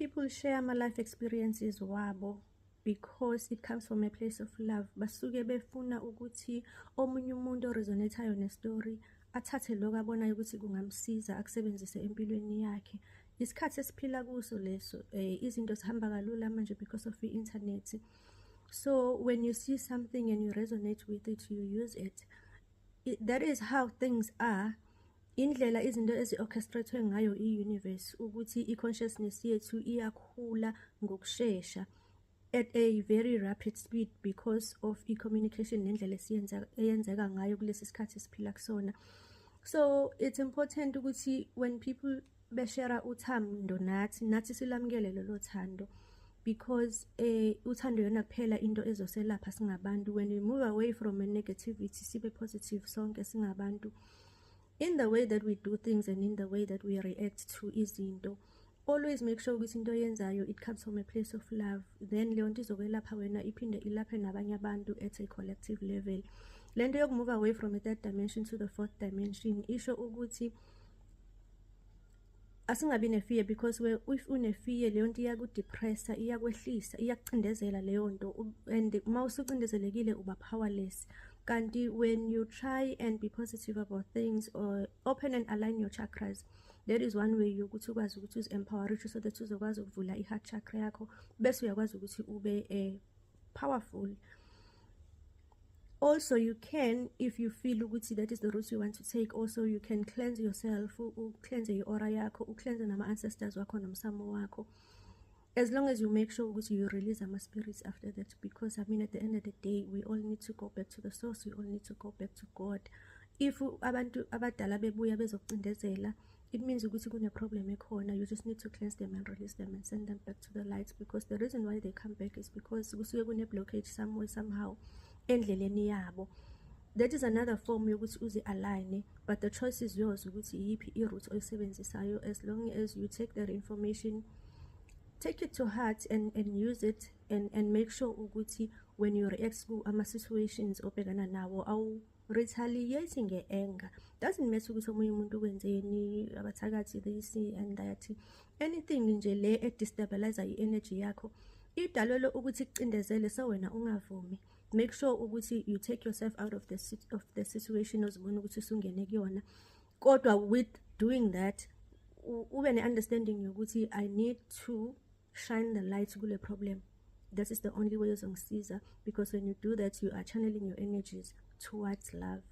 people share my life experiences wabo because it comes from a place of love. Basuke befuna ukuthi omunye umuntu oresonatayo nestory athathe lokho abonayo ukuthi kungamsiza akusebenzise empilweni yakhe. Isikhathi esiphila kuso leso, izinto zihamba kalula manje because of the-internet. So when you see something and you resonate with it, you use it. That is how things are. Indlela izinto ezi-orchestrated ngayo i-universe ukuthi i-consciousness yethu iyakhula ngokushesha at a very rapid speed because of i-communication nendlela eyenzeka ngayo kulesi sikhathi esiphila kusona. So it's important ukuthi when people beshare uthando nathi silamukele lolo thando, because uthando yona kuphela into ezoselapha singabantu. When we move away from a negativity, sibe positive sonke singabantu, in the way that we do things and in the way that we react to izinto, always make sure ukuthi into yenzayo it comes from a place of love. Then leyo nto izokwelapha wena iphinde ilaphe nabanye abantu at a collective level. Le nto yokumove away from a third dimension to the fourth dimension isho ukuthi asingabi ne-fear, because if une-fear leyo nto iyakudepressa, iyakwehlisa, iyakucindezela leyo nto, and uma usucindezelekile uba powerless. Kanti when you try and be positive about things or open and align your chakras, that is one way yokuthi ukwazi ukuthi uzi-empower so that uzokwazi ukuvula i-heart chakra yakho bese uyakwazi ukuthi ube powerful. Also, you can, if you feel ukuthi that is the route you want to take, also you can cleanse yourself, cleanse i-aura yakho, cleanse nama-ancestors wakho nomsamo wakho, as long as you make sure ukuthi you release ama-spirits after that. Because I mean, at the end of the day, we all need to go back to the source, we all need to go back to God. If abantu abadala bebuya bezokucindezela, it means ukuthi kune-problem ekhona. You just need to cleanse them and release them and send them back to the light, because the reason why they come back is because kusuke kune-blockage somewhere, somehow endleleni yabo. That is another form yokuthi uzi-align, but the choice is yours ukuthi yiphi i-route oyisebenzisayo. As long as you take that information, take it to heart and use it, and make sure ukuthi when you react to ama-situations obhekana nawo awu retaliate nge-anger. Doesn't matter ukuthi omunye umuntu wenzeni, abathakathi this and that, anything nje le edestabilize i-energy yakho idalelwe ukuthi kucindezele, so wena ungavumi. Make sure ukuthi you take yourself out of the situation ozibona ukuthi usungene kuyona, kodwa with doing that ube ne-understanding yokuthi I need to shine the light kule problem. That is the only way uzongisiza, because when you do that, you are channeling your energies towards love.